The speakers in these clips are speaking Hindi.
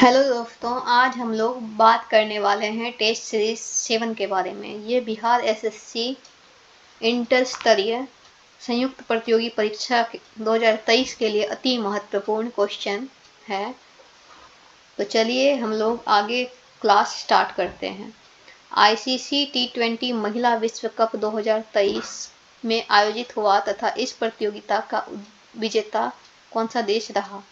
हेलो दोस्तों, आज हम लोग बात करने वाले हैं टेस्ट सीरीज 7 के बारे में। ये बिहार एसएससी इंटर स्तरीय संयुक्त प्रतियोगी परीक्षा 2023 के लिए अति महत्वपूर्ण क्वेश्चन है। तो चलिए हम लोग आगे क्लास स्टार्ट करते हैं। आईसीसी T20 महिला विश्व कप 2023 में आयोजित हुआ तथा इस प्रतियोगिता का विजेता कौन सा देश रहा?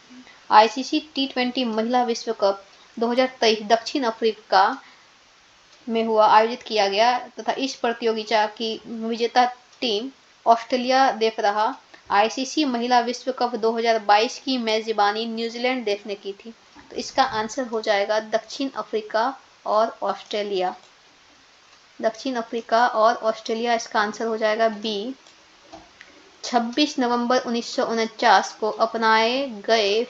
आईसीसी T20 महिला विश्व कप 2023 दक्षिण अफ्रीका में आयोजित किया गया तथा इस प्रतियोगिता की विजेता टीम ऑस्ट्रेलिया देश रहा। आईसीसी महिला विश्व कप 2022 की मेजबानी न्यूजीलैंड देश ने की थी। तो इसका आंसर हो जाएगा दक्षिण अफ्रीका और ऑस्ट्रेलिया। दक्षिण अफ्रीका और ऑस्ट्रेलिया इसका आंसर हो जाएगा बी। 26 नवंबर 1949 को अपनाए गए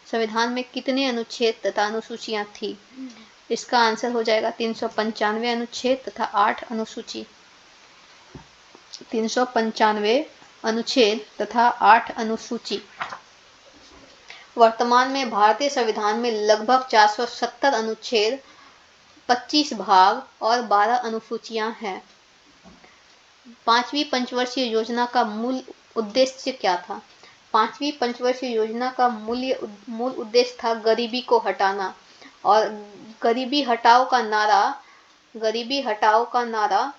संविधान में कितने अनुच्छेद तथा अनुसूचियां थी? इसका आंसर हो जाएगा 395 अनुच्छेद तथा 8 अनुसूची। 395 अनुच्छेद तथा 8 अनुसूची। वर्तमान में भारतीय संविधान में लगभग 470 अनुच्छेद, 25 भाग और 12 अनुसूचियां हैं। 5वीं पंचवर्षीय योजना का मूल उद्देश्य क्या था? 5वीं पंचवर्षीय योजना का मूल उद्देश्य था गरीबी को हटाना और गरीबी हटाओ का नारा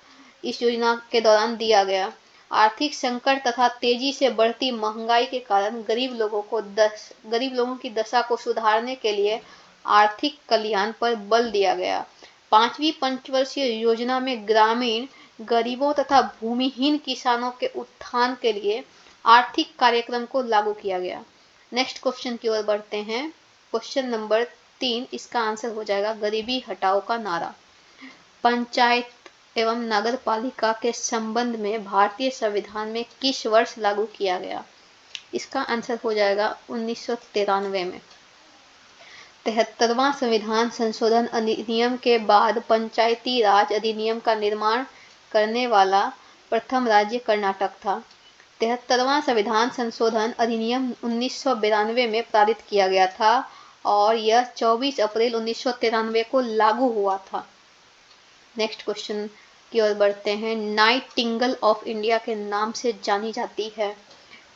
इस योजना के दौरान दिया गया। आर्थिक संकट तथा तेजी से बढ़ती महंगाई के कारण गरीब लोगों की दशा को सुधारने के लिए आर्थिक कल्याण पर बल दिया गया। 5वीं पंचवर्षीय योजना में ग्रामीण गरीबों तथा भूमिहीन किसानों के उत्थान के लिए आर्थिक कार्यक्रम को लागू किया गया। नेक्स्ट क्वेश्चन की ओर बढ़ते हैं। क्वेश्चन नंबर 3, इसका आंसर हो जाएगा गरीबी हटाओ का नारा। पंचायत एवं नगर पालिका के संबंध में भारतीय संविधान में किस वर्ष लागू किया गया? इसका आंसर हो जाएगा 1993 में। 73वां संविधान संशोधन अधिनियम के बाद पंचायती राज अधिनियम का निर्माण करने वाला प्रथम राज्य कर्नाटक था। 73वां संविधान संशोधन अधिनियम 1992 में पारित किया गया था और यह 24 अप्रैल 1993 को लागू हुआ था। नेक्स्ट क्वेश्चन की ओर बढ़ते हैं। नाइटिंगेल ऑफ इंडिया के नाम से जानी जाती है।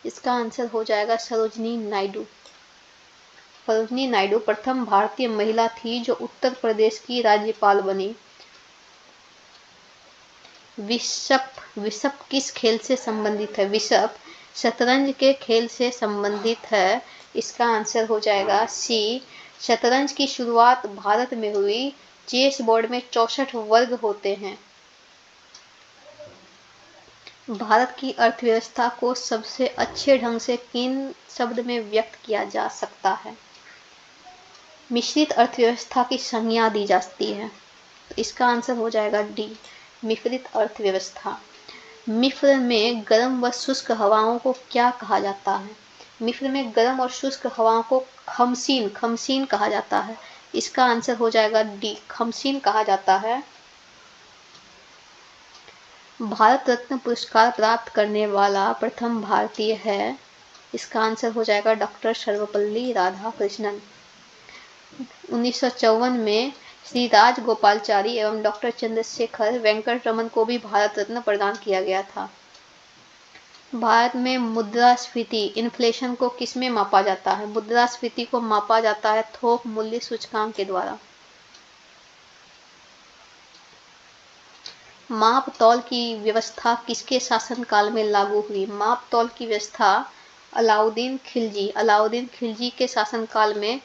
इसका आंसर हो जाएगा सरोजिनी नायडू। सरोजिनी नायडू प्रथम भारतीय महिला थी जो उत्तर प्रदेश की राज्यपाल बनी। विशप किस खेल से संबंधित है? विशप शतरंज के खेल से संबंधित है। इसका आंसर हो जाएगा सी। शतरंज की शुरुआत भारत में हुई। चेस बोर्ड में 64 वर्ग होते हैं। भारत की अर्थव्यवस्था को सबसे अच्छे ढंग से किन शब्द में व्यक्त किया जा सकता है? मिश्रित अर्थव्यवस्था की संज्ञा दी जाती है। तो इसका आंसर हो जाएगा डी, मिश्रित अर्थव्यवस्था। मिस्र में गर्म व शुष्क हवाओं को क्या कहा जाता है? मिस्र में गर्म और शुष्क हवाओं को खमसीन कहा जाता है। इसका आंसर हो जाएगा डी, खमसीन कहा जाता है। भारत रत्न पुरस्कार प्राप्त करने वाला प्रथम भारतीय है। इसका आंसर हो जाएगा डॉक्टर सर्वपल्ली राधाकृष्णन। 1954 में श्री राजगोपालाचारी एवं डॉक्टर चंद्रशेखर वेंकट रमन को भी भारत रत्न प्रदान किया गया था। भारत में मुद्रास्फीति इन्फ्लेशन को किसमें मापा जाता है? मुद्रास्फीति को मापा जाता है थोक मूल्य सूचकांक के द्वारा। माप तौल की व्यवस्था किसके शासनकाल में लागू हुई? माप तौल की व्यवस्था अलाउद्दीन खिलजी के शासनकाल में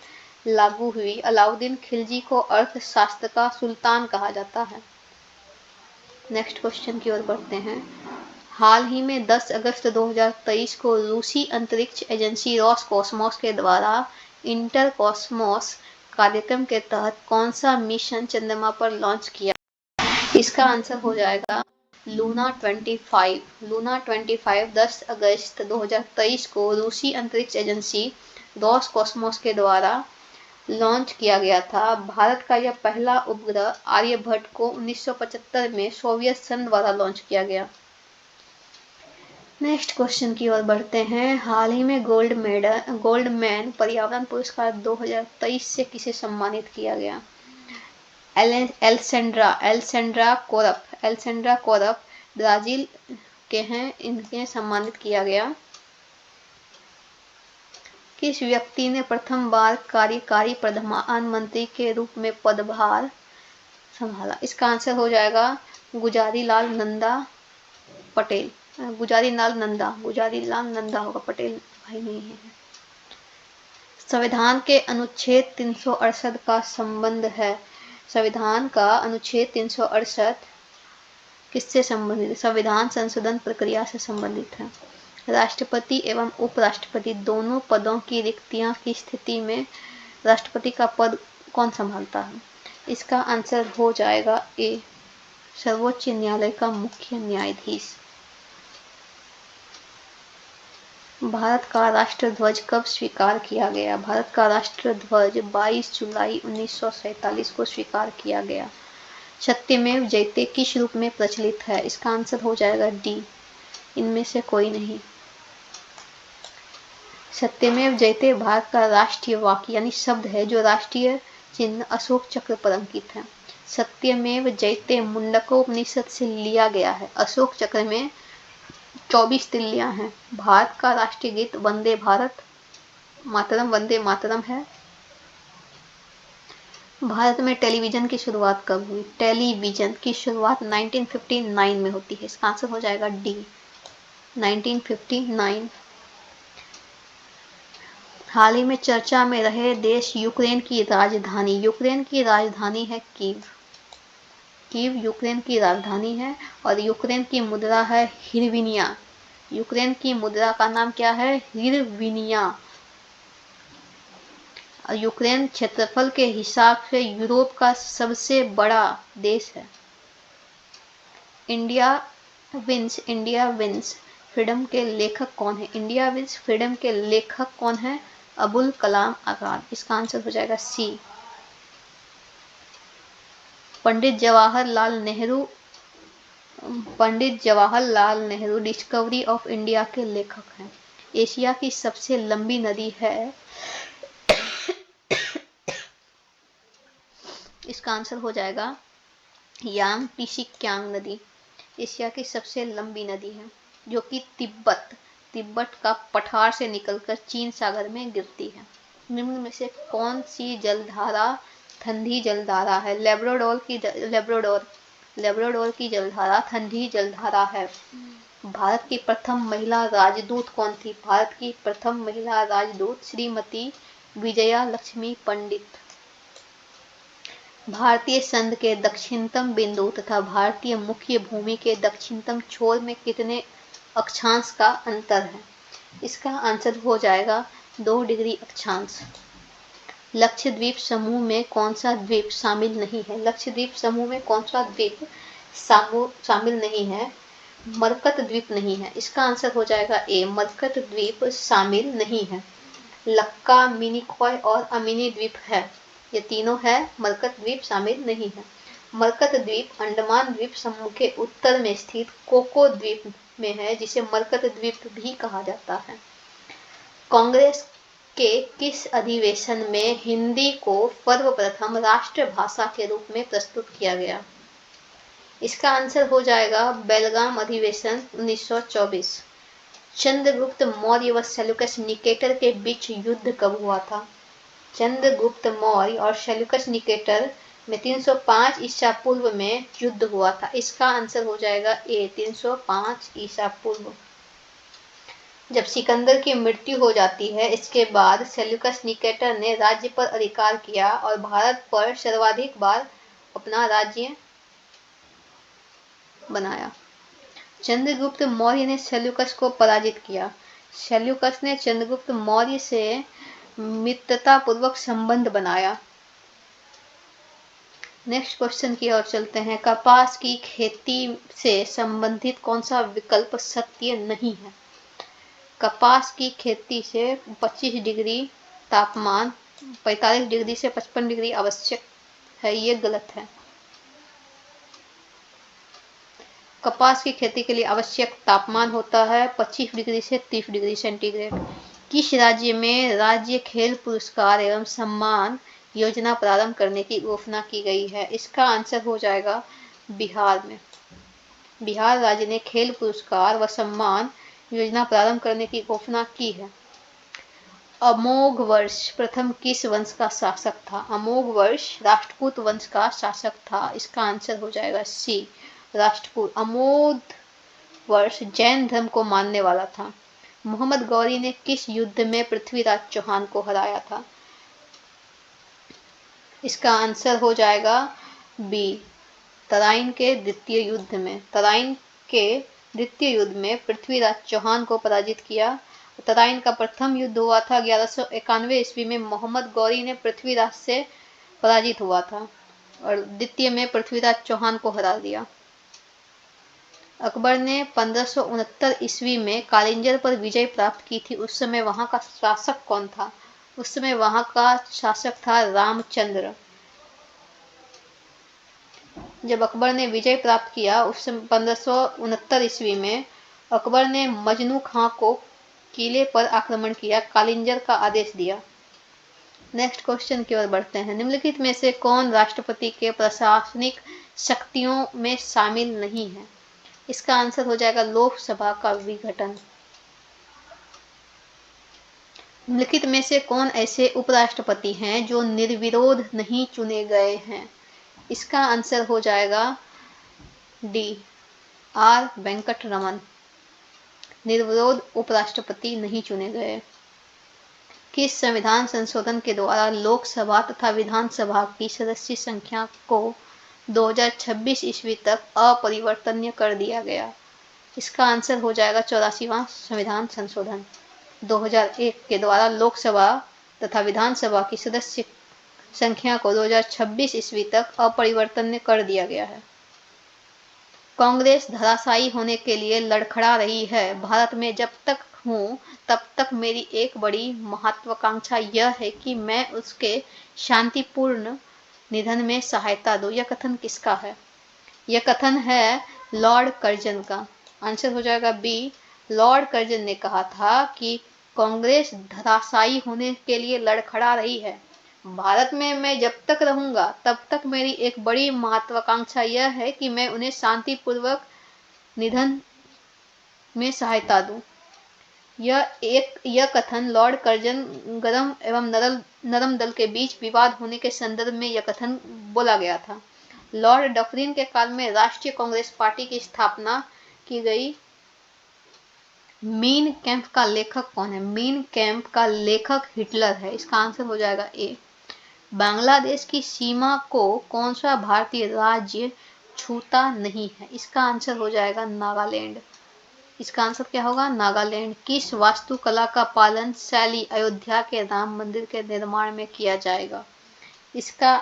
लागू हुई। अलाउद्दीन खिलजी को अर्थशास्त्र का सुल्तान कहा जाता है। नेक्स्ट क्वेश्चन की ओर बढ़ते हैं। हाल ही में 10 अगस्त 2023 को रूसी अंतरिक्ष एजेंसी रोसकॉसमोस के द्वारा इंटरकॉस्मोस कार्यक्रम के तहत कौन सा मिशन चंद्रमा पर लॉन्च किया? इसका आंसर हो जाएगा लूना 25। लूना 25 10 अगस्त 2023 को रूसी अंतरिक्ष एजेंसी रोसकॉसमोस के द्वारा लॉन्च किया गया था। भारत का यह पहला उपग्रह आर्यभट्ट को 1975 में सोवियत संघ द्वारा लॉन्च किया गया। नेक्स्ट क्वेश्चन की ओर बढ़ते हैं। हाल ही में गोल्डमैन पर्यावरण पुरस्कार 2023 से किसे सम्मानित किया गया? एल्सेंड्रा कोरफ ब्राजील के हैं, इनके सम्मानित किया गया। किस व्यक्ति ने प्रथम बार कार्यकारी प्रधानमंत्री के रूप में पदभार संभाला? इसका आंसर हो जाएगा गुजारीलाल नंदा पटेल। गुजारीलाल नंदा होगा, पटेल भाई नहीं है। संविधान के अनुच्छेद 368 का संबंध है। संविधान का अनुच्छेद 368 किससे संबंधित है? संविधान संशोधन प्रक्रिया से संबंधित है। राष्ट्रपति एवं उपराष्ट्रपति दोनों पदों की रिक्तियां की स्थिति में राष्ट्रपति का पद कौन संभालता है? इसका आंसर हो जाएगा ए, सर्वोच्च न्यायालय का मुख्य न्यायाधीश। भारत का राष्ट्रध्वज कब स्वीकार किया गया? भारत का राष्ट्रध्वज 22 जुलाई 1947 को स्वीकार किया गया। सत्यमेव जयते किस रूप में प्रचलित है? इसका आंसर हो जाएगा डी, इनमें से कोई नहीं। सत्यमेव जयते भारत का राष्ट्रीय वाक्य यानी शब्द है, जो राष्ट्रीय चिन्ह अशोक चक्र पर अंकित है। सत्यमेव जयते मुंडकोपनिषद से लिया गया है। अशोक चक्र में 24 तिल्लियां हैं। भारत का राष्ट्रीय गीत वंदे मातरम है। भारत में टेलीविजन की शुरुआत कब हुई? टेलीविजन की शुरुआत 1959 में होती है। इसका आंसर हो जाएगा डी, 1959। हाल ही में चर्चा में रहे देश यूक्रेन की राजधानी है कीव यूक्रेन की राजधानी है और यूक्रेन की मुद्रा है हिरविनिया। यूक्रेन की मुद्रा का नाम क्या है? हिरविनिया। यूक्रेन क्षेत्रफल के हिसाब से यूरोप का सबसे बड़ा देश है। इंडिया विंस फ्रीडम के लेखक कौन है? इंडिया विंस फ्रीडम के लेखक कौन है? अबुल कलाम आजाद। इसका आंसर हो जाएगा C. Pandit Jawaharlal Nehru Discovery of India के लेखक हैं। एशिया की सबसे लंबी नदी है, इसका आंसर हो जाएगा यांग टिसिक्यांग नदी। एशिया की सबसे लंबी नदी है, जो कि तिब्बत का पठार से निकलकर चीन सागर में गिरती है। निम्न में से कौन सी जलधारा ठंडी जलधारा है? लेब्राडोर की जलधारा ठंडी जलधारा है। भारत की प्रथम महिला राजदूत कौन थी? भारत की प्रथम महिला राजदूत श्रीमती विजया लक्ष्मी पंडित। भारतीय संध के दक्षिणतम बिंदु तथा भारतीय मुख्य भूमि के दक्षिणतम छोर में कितने अक्षांश का अंतर है? इसका आंसर हो जाएगा 2 डिग्री अक्षांश। लक्षद्वीप समूह में कौन सा द्वीप शामिल नहीं है? लक्षद्वीप समूह में कौन सा द्वीप शामिल नहीं है? मरकत द्वीप नहीं है। इसका आंसर हो जाएगा ए, मरकत द्वीप शामिल नहीं है। लक्का, मिनिकॉय और अमिनी द्वीप है, ये तीनों है, मरकत द्वीप शामिल नहीं है। मरकत द्वीप अंडमान द्वीप समूह के उत्तर में स्थित कोको द्वीप में है, जिसे मरकत द्वीप भी कहा जाता है। कांग्रेस के किस अधिवेशन में हिंदी को सर्वप्रथम राष्ट्रभाषा के रूप में प्रस्तुत किया गया? इसका आंसर हो जाएगा बेलगाम अधिवेशन 1924। चंद्रगुप्त मौर्य व सेल्यूकस निकेटर के बीच युद्ध कब हुआ था? चंद्रगुप्त मौर्य और सेल्यूकस निकेटर में 305 ईसा पूर्व में युद्ध हुआ था। इसका आंसर हो जाएगा ए, 305 ईसा पूर्व। जब सिकंदर की मृत्यु हो जाती है, इसके बाद सेल्यूकस निकेटर ने राज्य पर अधिकार किया और भारत पर सर्वाधिक बार अपना राज्य बनाया। चंद्रगुप्त मौर्य ने सेल्यूकस को पराजित किया। सेल्यूकस ने चंद्रगुप्त मौर्य से मित्रतापूर्वक संबंध बनाया। नेक्स्ट क्वेश्चन की ओर चलते हैं। कपास की खेती से संबंधित कौन सा विकल्प सत्य नहीं है? कपास की खेती से 25 डिग्री तापमान 45 डिग्री से 55 डिग्री आवश्यक है, ये गलत है। कपास की खेती के लिए आवश्यक तापमान होता है 25 डिग्री से 30 डिग्री सेंटीग्रेड। किस राज्य में राज्य खेल पुरस्कार एवं सम्मान योजना प्रारंभ करने की घोषणा की गई है? इसका आंसर हो जाएगा बिहार में। बिहार राज्य ने खेल पुरस्कार व सम्मान योजना प्रारंभ करने की घोषणा की है। अमोघ वर्ष प्रथम किस वंश का शासक था? अमोघ वर्ष राष्ट्रकूट वंश का शासक था। इसका आंसर हो जाएगा सी, राष्ट्रकूट। अमोघ वर्ष जैन धर्म को मानने वाला था। मोहम्मद गौरी ने किस युद्ध में पृथ्वीराज चौहान को हराया था? इसका आंसर हो जाएगा बी, तराइन के द्वितीय युद्ध में। तराइन के द्वितीय युद्ध में पृथ्वीराज चौहान को पराजित किया। तराइन का प्रथम युद्ध हुआ था 1191 ईस्वी में, मोहम्मद गौरी ने पृथ्वीराज से पराजित हुआ था और द्वितीय में पृथ्वीराज चौहान को हरा दिया। अकबर ने 1569 ईस्वी में कालिंजर पर विजय प्राप्त की थी। उस समय वहां का शासक कौन था? उस समय वहां का शासक था रामचंद्र। जब अकबर ने विजय प्राप्त किया उस समय 1569 ईस्वी में अकबर ने मजनू खां को किले पर आक्रमण किया, कालिंजर का आदेश दिया। नेक्स्ट क्वेश्चन की ओर बढ़ते हैं। निम्नलिखित में से कौन राष्ट्रपति के प्रशासनिक शक्तियों में शामिल नहीं है? इसका आंसर हो जाएगा लोकसभा का विघटन। निम्नलिखित में से कौन ऐसे उपराष्ट्रपति हैं जो निर्विरोध नहीं चुने गए हैं? इसका आंसर हो जाएगा डी, आर वेंकट रमन। निर्विरोध उपराष्ट्रपति नहीं चुने गए। किस संविधान संशोधन के द्वारा लोकसभा तथा विधानसभा की सदस्य संख्या को 2026 ईस्वी तक अपरिवर्तनीय कर दिया गया? इसका आंसर हो जाएगा 84वां संविधान संशोधन 2001 के द्वारा लोकसभा तथा विधानसभा की सदस्य संख्या को 2026 ईस्वी तक अपरिवर्तनीय कर दिया गया है। कांग्रेस धराशायी होने के लिए लड़खड़ा रही है। भारत में जब तक हूँ तब तक मेरी एक बड़ी महत्वाकांक्षा यह है कि मैं उसके शांतिपूर्ण निधन में सहायता दूं। यह कथन किसका है? यह कथन है लॉर्ड कर्जन का। आंसर हो जाएगा बी, लॉर्ड कर्जन ने कहा था कि कांग्रेस धराशायी होने के लिए लड़खड़ा रही है। भारत में मैं जब तक रहूंगा तब तक मेरी एक बड़ी महत्वाकांक्षा यह है कि मैं उन्हें शांतिपूर्वक निधन में सहायता दूं। यह कथन लॉर्ड कर्जन गर्म एवं नरम दल के बीच विवाद होने के संदर्भ में यह कथन बोला गया था। लॉर्ड डफरिन के काल में राष्ट्रीय कांग्रेस पार्टी की स्थापना की गई। मीन कैंप का लेखक कौन है? मीन कैंप का लेखक हिटलर है। इसका आंसर हो जाएगा ए। बांग्लादेश की सीमा को कौन सा भारतीय राज्य छूता नहीं है? इसका आंसर हो जाएगा नागालैंड। इसका आंसर क्या होगा? नागालैंड। किस वास्तुकला का पालन शैली अयोध्या के राम मंदिर के निर्माण में किया जाएगा? इसका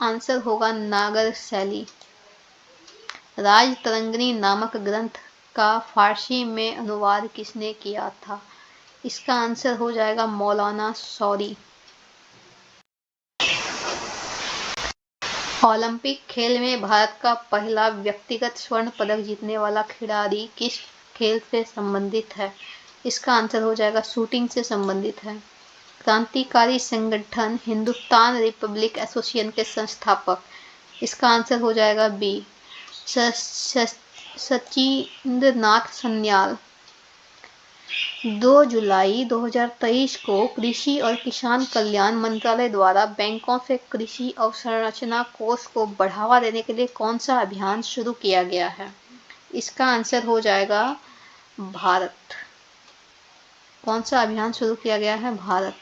आंसर होगा नागर शैली। राजतरंगिणी नामक ग्रंथ का फारसी में अनुवाद किसने किया था? इसका आंसर हो जाएगा मौलाना शौरी। ओलंपिक खेल में भारत का पहला व्यक्तिगत स्वर्ण पदक जीतने वाला खिलाड़ी किस खेल से संबंधित है? इसका आंसर हो जाएगा शूटिंग से संबंधित है। क्रांतिकारी संगठन हिंदुस्तान रिपब्लिक एसोसिएशन के संस्थापक। इसका आंसर हो जाएगा बी, सचिंद्रनाथ सन्याल। 2 जुलाई 2023 को कृषि और किसान कल्याण मंत्रालय द्वारा बैंकों से कृषि अवसंरचना कोष को बढ़ावा देने के लिए कौन सा अभियान शुरू किया गया है? इसका आंसर हो जाएगा भारत। कौन सा अभियान शुरू किया गया है? भारत।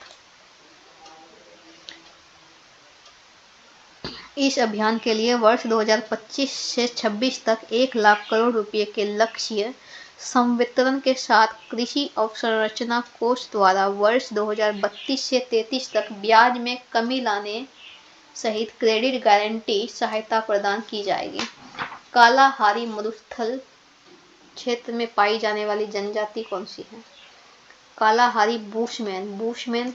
इस अभियान के लिए वर्ष 2025 से 26 तक 1 लाख करोड़ रुपए के लक्ष्य संवितरण के साथ कृषि अवसंरचना कोष द्वारा वर्ष 2032 से 33 तक ब्याज में कमी लाने सहित क्रेडिट गारंटी सहायता प्रदान की जाएगी। कालाहारी मरुस्थल क्षेत्र में पाई जाने वाली जनजाति कौन सी है? Kalahari bushman.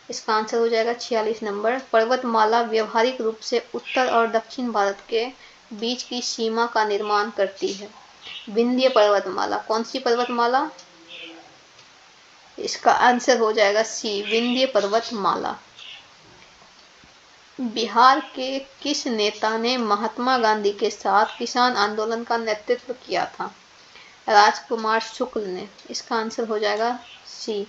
इसका आंसर हो जाएगा 46 नंबर। पर्वतमाला व्यवहारिक रूप से उत्तर और दक्षिण भारत के बीच की सीमा का निर्माण करती है? विंध्य पर्वतमाला। कौन सी पर्वतमाला? इसका आंसर हो जाएगा सी, विंध्य पर्वतमाला। बिहार के किस नेता ने महात्मा गांधी के साथ किसान आंदोलन का नेतृत्व किया था? राजकुमार शुक्ल ने। इसका आंसर हो जाएगा सी,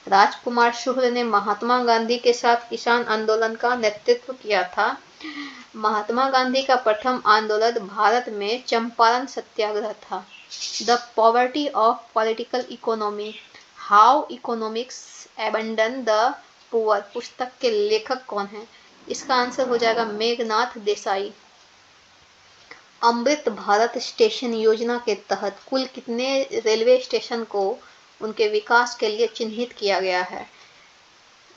राजकुमार शुक्ल ने महात्मा गांधी के साथ किसान आंदोलन का नेतृत्व किया था। महात्मा गांधी का प्रथम आंदोलन भारत में चंपारण सत्याग्रह था। The poverty of political economy, how economics abandon the poor पुस्तक के लेखक कौन हैं? इसका आंसर हो जाएगा मेघनाथ देसाई। अमृत भारत स्टेशन योजना के तहत कुल कितने रेलवे स्टेशन को उनके विकास के लिए चिन्हित किया गया है?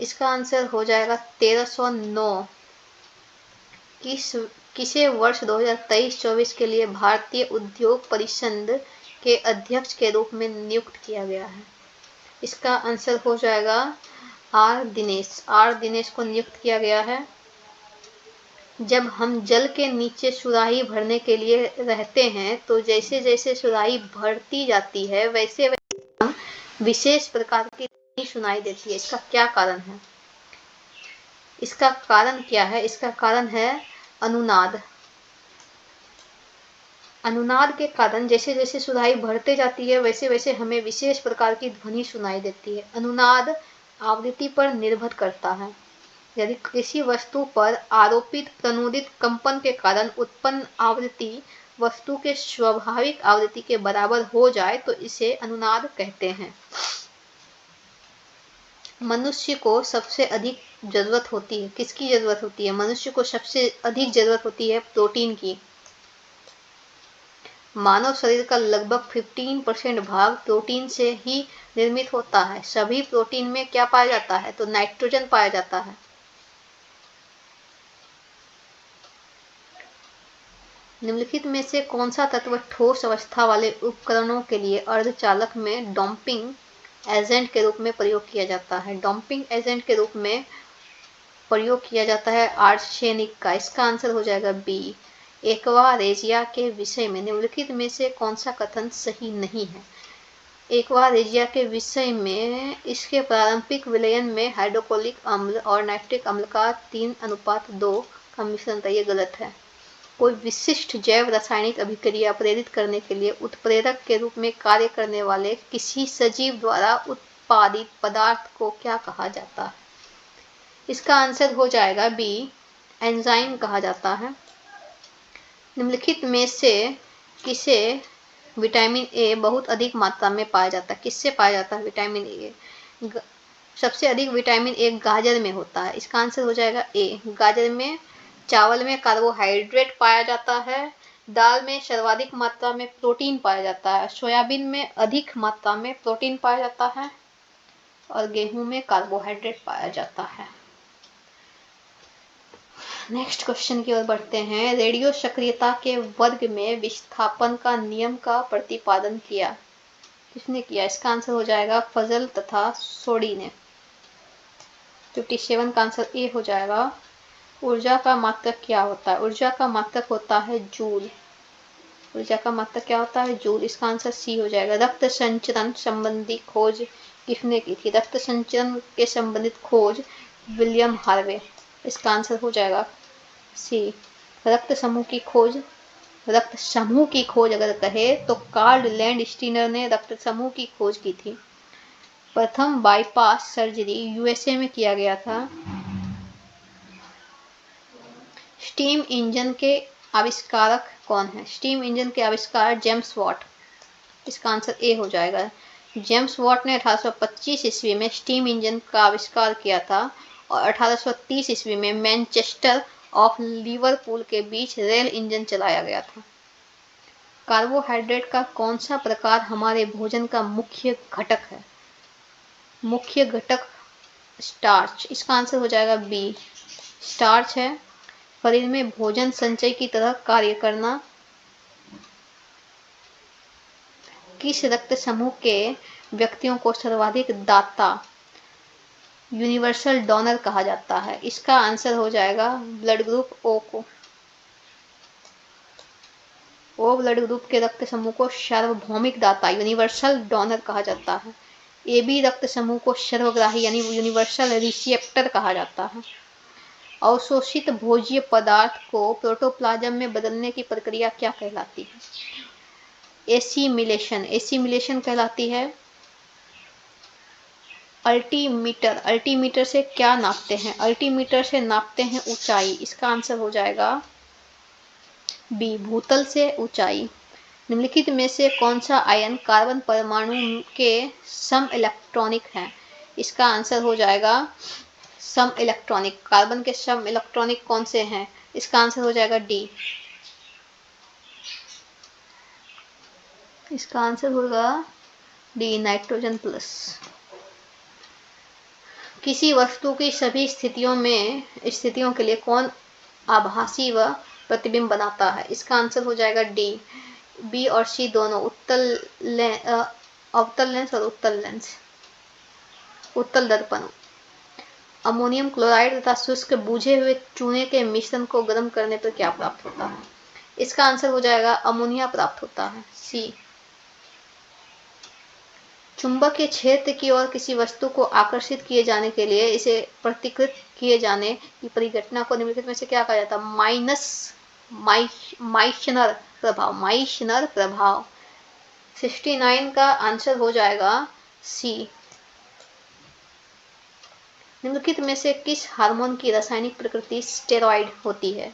इसका आंसर हो जाएगा 1309। किसे वर्ष 2023-24 के लिए भारतीय उद्योग परिषद के अध्यक्ष के रूप में नियुक्त किया गया है? इसका आंसर हो जाएगा आर दिनेश को नियुक्त किया गया है। जब हम जल के नीचे सुराही भरने के लिए रहते हैं तो जैसे जैसे सुराही भरती जाती है वैसे वैसे हम विशेष प्रकार की ध्वनि सुनाई देती है। इसका क्या कारण है? इसका कारण क्या है? इसका कारण है अनुनाद। अनुनाद के कारण जैसे जैसे सुराही भरते जाती है वैसे वैसे हमें विशेष प्रकार की ध्वनि सुनाई देती है। अनुनाद आवृत्ति पर निर्भर करता है। यदि किसी वस्तु पर आरोपित प्रणोदित कंपन के कारण उत्पन्न आवृत्ति वस्तु के स्वाभाविक आवृत्ति के बराबर हो जाए तो इसे अनुनाद कहते हैं। मनुष्य को सबसे अधिक जरूरत होती है, किसकी जरूरत होती है? मनुष्य को सबसे अधिक जरूरत होती है प्रोटीन की। मानव शरीर का लगभग 15% भाग प्रोटीन से ही निर्मित होता है। सभी प्रोटीन में क्या पाया जाता है? तो नाइट्रोजन पाया जाता है। निम्नलिखित में से कौन सा तत्व ठोस अवस्था वाले उपकरणों के लिए अर्धचालक में डंपिंग एजेंट के रूप में प्रयोग किया जाता है? डंपिंग एजेंट के रूप में प्रयोग किया जाता है आर्सेनिक का। इसका आंसर हो जाएगा बी, एक्वा रेजिया के विषय में निम्नलिखित में से कौन सा कथन सही नहीं है? एक्वा रेजिया के विषय में इसके प्रारंभिक विलयन में हाइड्रोक्लोरिक अम्ल और नाइट्रिक अम्ल का 3:2 का मिश्रण था। ये गलत है। कोई विशिष्ट जैव रासायनिक अभिक्रिया प्रेरित करने के लिए उत्प्रेरक के रूप में कार्य करने वाले किसी सजीव द्वारा उत्पादित पदार्थ को क्या कहा जाता है? इसका आंसर हो जाएगा बी, एंजाइम कहा जाता है। निम्नलिखित में से किसे विटामिन ए बहुत अधिक मात्रा में पाया जाता है? किससे पाया जाता है विटामिन ए? सबसे अधिक विटामिन ए गाजर में होता है। इसका आंसर हो जाएगा ए, गाजर में। चावल में कार्बोहाइड्रेट पाया जाता है। दाल में सर्वाधिक मात्रा में प्रोटीन पाया जाता है। सोयाबीन में अधिक मात्रा में प्रोटीन पाया जाता है और गेहूं में कार्बोहाइड्रेट पाया जाता है। नेक्स्ट क्वेश्चन की ओर बढ़ते हैं। रेडियो सक्रियता के वर्ग में विस्थापन का नियम का प्रतिपादन किया? किसने किया? इसका आंसर हो जाएगा फजल तथा सोडी ने। 57 का आंसर ए हो जाएगा। ऊर्जा का मात्रक क्या होता है? ऊर्जा का मात्रक होता है जूल। ऊर्जा का मात्रक क्या होता है? जूल। इसका आंसर सी हो जाएगा। रक्त संचरण संबंधी खोज किसने की थी? रक्त संचरण के संबंधित खोज विलियम हार्वे। इसका आंसर हो जाएगा सी, रक्त समूह की खोज। रक्त समूह की खोज अगर कहे तो कार्ल लैंडस्टीनर ने रक्त समूह की खोज की थी। प्रथम बाईपास सर्जरी यूएसए में किया गया था। स्टीम इंजन के आविष्कारक कौन है? स्टीम इंजन के आविष्कार जेम्स वॉट। इसका आंसर ए हो जाएगा। जेम्स वॉट ने 1825 ईस्वी में स्टीम इंजन का आविष्कार किया था और 1830 ईस्वी में मैनचेस्टर ऑफ लिवरपूल के बीच रेल इंजन चलाया गया था। कार्बोहाइड्रेट का कौन सा प्रकार हमारे भोजन का मुख्य घटक है? मुख्य घटक स्टार्च। इसका आंसर हो जाएगा बी, स्टार्च है। शरीर में भोजन संचय की तरह कार्य करना। किस रक्त समूह के व्यक्तियों को सर्वाधिक दाता यूनिवर्सल डोनर कहा जाता है? इसका आंसर हो जाएगा ब्लड ग्रुप ओ को। ओ ब्लड ग्रुप के रक्त समूह को सार्वभौमिक दाता यूनिवर्सल डोनर कहा जाता है। ए बी रक्त समूह को सर्वग्राही यानी यूनिवर्सल रिसेप्टर कहा जाता है। अवशोषित भोज्य पदार्थ को प्रोटोप्लाज्म में बदलने की प्रक्रिया क्या कहलाती है? एसिमिलेशन। एसिमिलेशन कहलाती है। अल्टीमीटर। अल्टीमीटर से क्या नापते हैं? अल्टीमीटर से नापते हैं ऊंचाई। इसका आंसर हो जाएगा बी, भूतल से ऊंचाई। निम्नलिखित में से कौन सा आयन कार्बन परमाणु के सम इलेक्ट्रॉनिक है? इसका आंसर हो जाएगा सम इलेक्ट्रॉनिक। कार्बन के सम इलेक्ट्रॉनिक कौन से हैं? इसका आंसर हो जाएगा डी। इसका आंसर होगा डी, नाइट्रोजन प्लस। किसी वस्तु की सभी स्थितियों के लिए कौन आभासी व प्रतिबिंब बनाता है? इसका आंसर हो जाएगा डी। बी और सी दोनों, अवतल लेंस और उत्तल लेंस। उत्तल दर्पण। अमोनियम क्लोराइड तथा शुष्क बुझे हुए चूने के मिश्रण को गर्म करने पर क्या प्राप्त होता है? इसका आंसर हो जाएगा अमोनिया प्राप्त होता है, सी। चुंबकीय क्षेत्र की ओर किसी वस्तु को आकर्षित किए जाने के लिए इसे प्रतिकृत किए जाने की परिघटना को निम्नलिखित में से क्या कहा जाता है? माइशनर प्रभाव। माइशनर प्रभाव। 69 का आंसर हो जाएगा सी। निम्नलिखित में से किस हार्मोन की रासायनिक प्रकृति स्टेरॉइड होती है?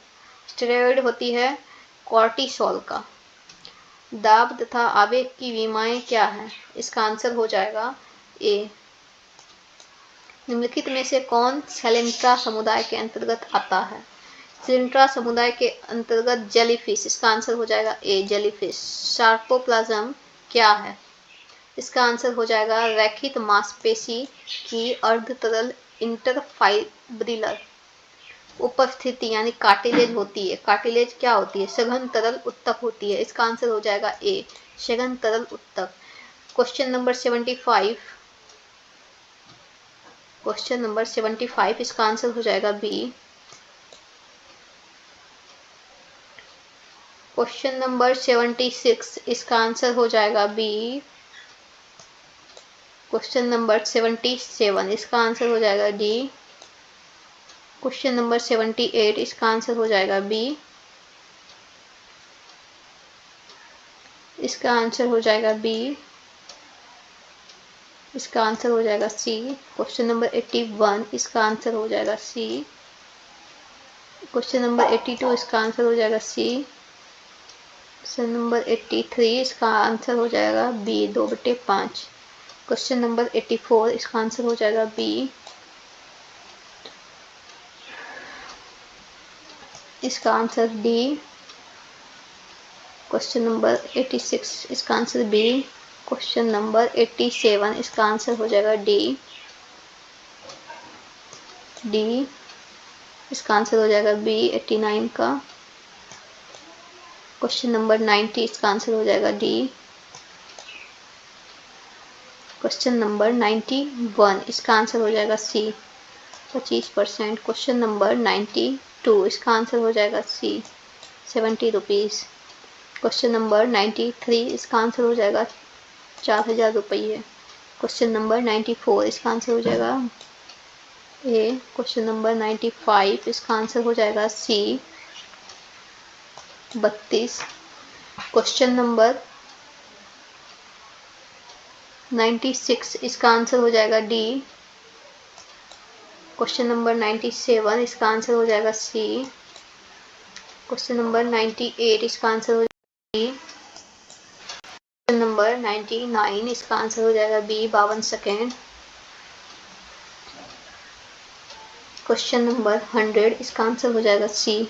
स्टेरॉइड होती है कॉर्टिसोल का। दाब तथा आवेग की विमाएं क्या है? इसका आंसर हो जाएगा ए। निम्नलिखित में से कौन सेलेंट्रा समुदाय के अंतर्गत आता है? सेलेंट्रा समुदाय के अंतर्गत जेलीफिश। इसका आंसर हो जाएगा ए, जेलीफिश। सार्कोप्लाज्म क्या है? इसका आंसर हो जाएगा रैखित मांसपेशी की अर्ध तरल इंटरफाइब्रिलर उपस्थिति यानी कार्टिलेज होती है। कार्टिलेज क्या होती है? सघन तरल उत्तक होती है। इसका आंसर हो जाएगा ए, सघन तरल उत्तक। Question number 75। क्वेश्चन नंबर 75, इसका आंसर हो जाएगा बी। क्वेश्चन नंबर 76, इसका आंसर हो जाएगा बी। क्वेश्चन नंबर 77, इसका आंसर हो जाएगा डी। क्वेश्चन नंबर 78, इसका आंसर हो जाएगा बी। इसका आंसर हो जाएगा बी। इसका आंसर हो जाएगा सी। क्वेश्चन नंबर 81, इसका आंसर हो जाएगा सी। क्वेश्चन नंबर 82, इसका आंसर हो जाएगा सी। क्वेश्चन नंबर 83, इसका आंसर हो जाएगा बी, 2/5। क्वेश्चन नंबर 84, इसका आंसर हो जाएगा बी। इसका आंसर डी। क्वेश्चन नंबर 86, इसका आंसर बी। क्वेश्चन नंबर 87, इसका आंसर हो जाएगा डी। इसका आंसर हो जाएगा बी 89 का। क्वेश्चन नंबर 90, इसका आंसर हो जाएगा डी। क्वेश्चन नंबर 91, इसका आंसर हो जाएगा सी, 25%। क्वेश्चन नंबर 92, इसका आंसर हो जाएगा सी, 70 रुपीज़। क्वेश्चन नंबर 93, इसका आंसर हो जाएगा 4000 रुपये। क्वेश्चन नंबर 94, इसका आंसर हो जाएगा ए। क्वेश्चन नंबर 95, इसका आंसर हो जाएगा सी, 32। क्वेश्चन नंबर 96, इसका आंसर हो जाएगा डी। क्वेश्चन नंबर 97, इसका आंसर हो जाएगा सी। क्वेश्चन नंबर 98, इसका आंसर हो जाएगा डी। क्वेश्चन नंबर 99, इसका आंसर हो जाएगा बी, 52 सेकेंड। क्वेश्चन नंबर 100, इसका आंसर हो जाएगा सी,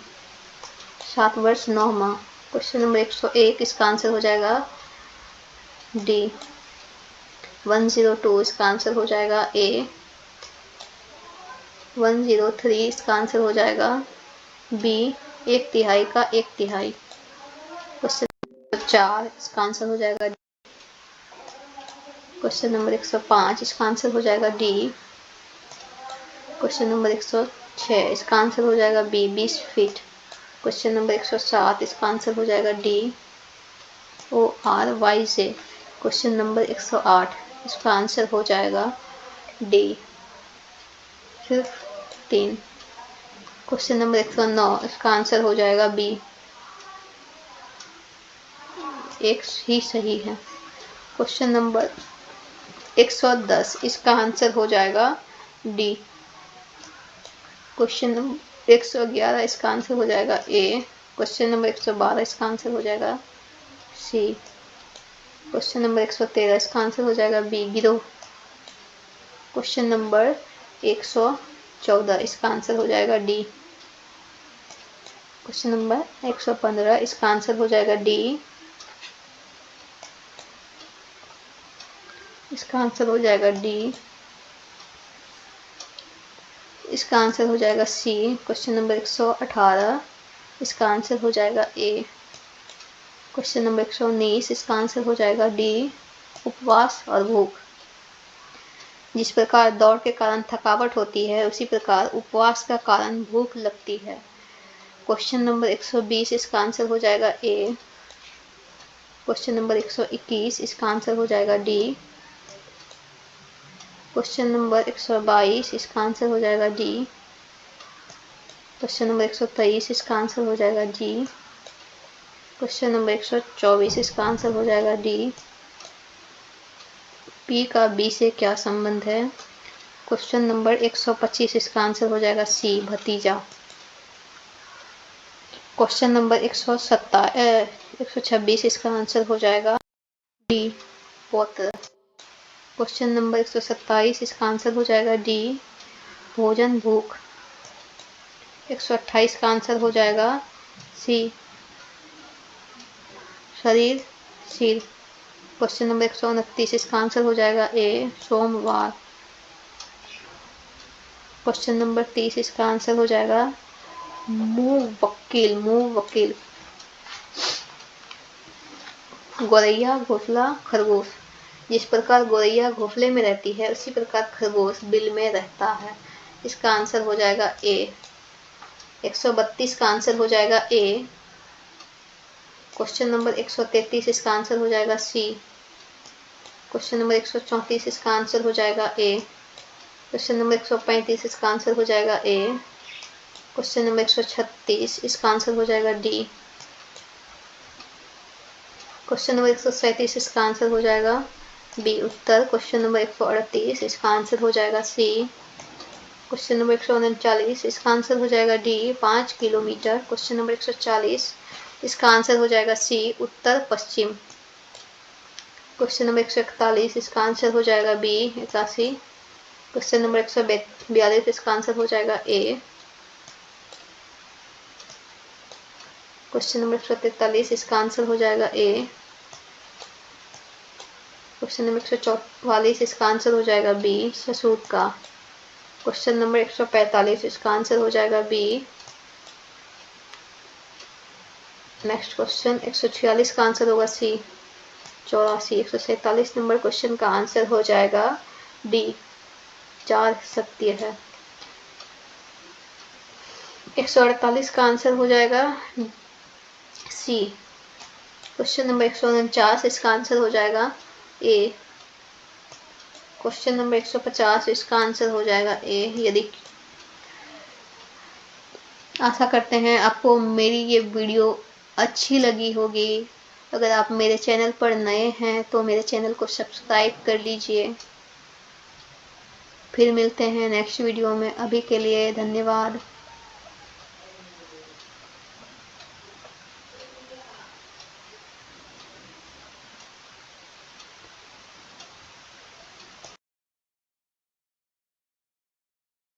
7 वर्ष 9 माह। क्वेश्चन नंबर 101, इसका आंसर हो जाएगा डी। 102, इसका आंसर हो जाएगा ए। 103, इसका आंसर हो जाएगा बी, 1/3 का 1/3। क्वेश्चन नंबर 4, इसका आंसर हो जाएगा डी। क्वेश्चन नंबर 105, इसका आंसर हो जाएगा डी। क्वेश्चन नंबर 106, इसका आंसर हो जाएगा बी, 20 फीट। क्वेश्चन नंबर 107, इसका आंसर हो जाएगा डी। ORYJ। क्वेश्चन नंबर 108, इसका आंसर हो जाएगा डी, सिर्फ 3। क्वेश्चन नंबर 109, इसका आंसर हो जाएगा बी, एक ही सही है। क्वेश्चन नंबर 110, इसका आंसर हो जाएगा डी। क्वेश्चन नंबर 111, इसका आंसर हो जाएगा ए। क्वेश्चन नंबर 112, इसका आंसर हो जाएगा सी। क्वेश्चन नंबर 113, इसका आंसर हो जाएगा बी, गिरोह। क्वेश्चन नंबर 114, इसका आंसर हो जाएगा डी। क्वेश्चन नंबर 115, इसका आंसर हो जाएगा डी। इसका आंसर हो जाएगा डी। इसका आंसर हो जाएगा सी। क्वेश्चन नंबर 118, इसका आंसर हो जाएगा ए। क्वेश्चन नंबर 119, इसका आंसर हो जाएगा डी, उपवास और भूख। जिस प्रकार दौड़ के कारण थकावट होती है, उसी प्रकार उपवास का कारण भूख लगती है। क्वेश्चन नंबर 120, इसका आंसर हो जाएगा ए। क्वेश्चन नंबर 121, इसका आंसर हो जाएगा डी। क्वेश्चन नंबर 122, इसका आंसर हो जाएगा डी। क्वेश्चन नंबर 123, इसका आंसर हो जाएगा जी। क्वेश्चन नंबर 124, इसका आंसर हो जाएगा डी। पी का बी से क्या संबंध है? क्वेश्चन नंबर 125, इसका आंसर हो जाएगा सी, भतीजा। क्वेश्चन नंबर 126, इसका आंसर हो जाएगा डी, पौत्र। क्वेश्चन नंबर 127, इसका आंसर हो जाएगा डी, भोजन भूख। 128 का आंसर हो जाएगा सी, शरीर सिर। क्वेश्चन नंबर 129, इसका आंसर हो जाएगा ए, सोमवार। क्वेश्चन नंबर 30, इसका आंसर हो जाएगा मुवक्किल, मुवक्किल। गोरैया, घोंसला, खरगोश। जिस प्रकार गोरैया घोंसले में रहती है, उसी प्रकार खरगोश बिल में रहता है। इसका आंसर हो जाएगा ए। 132 का आंसर हो जाएगा ए। क्वेश्चन नंबर 133, इसका आंसर हो जाएगा सी। क्वेश्चन नंबर 134, इसका आंसर हो जाएगा ए। क्वेश्चन नंबर 135, इसका आंसर हो जाएगा ए। क्वेश्चन नंबर 136, इसका आंसर हो जाएगा डी। क्वेश्चन नंबर 137, इसका आंसर हो जाएगा बी, उत्तर। क्वेश्चन नंबर 138, इसका आंसर हो जाएगा सी। क्वेश्चन नंबर 139, इसका आंसर हो जाएगा डी, 5 किलोमीटर। क्वेश्चन नंबर 140, इसका आंसर हो जाएगा सी, उत्तर पश्चिम। क्वेश्चन नंबर 141, इसका आंसर हो जाएगा बी, 81। क्वेश्चन नंबर 142, इसका आंसर हो जाएगा ए। क्वेश्चन नंबर 143, इसका आंसर हो जाएगा ए। क्वेश्चन नंबर 144, इसका आंसर हो जाएगा बी, ससूत का। क्वेश्चन नंबर 145, इसका आंसर हो जाएगा बी। नेक्स्ट क्वेश्चन 146 का आंसर होगा सी, 84। 147 नंबर क्वेश्चन का आंसर हो जाएगा डी, 4 सत्य है। 148 का आंसर हो जाएगा सी। क्वेश्चन नंबर 149, इसका आंसर हो जाएगा ए। क्वेश्चन नंबर 150, इसका आंसर हो जाएगा ए। यदि आशा करते हैं आपको मेरी ये वीडियो अच्छी लगी होगी। अगर आप मेरे चैनल पर नए हैं तो मेरे चैनल को सब्सक्राइब कर लीजिए। फिर मिलते हैं नेक्स्ट वीडियो में। अभी के लिए धन्यवाद।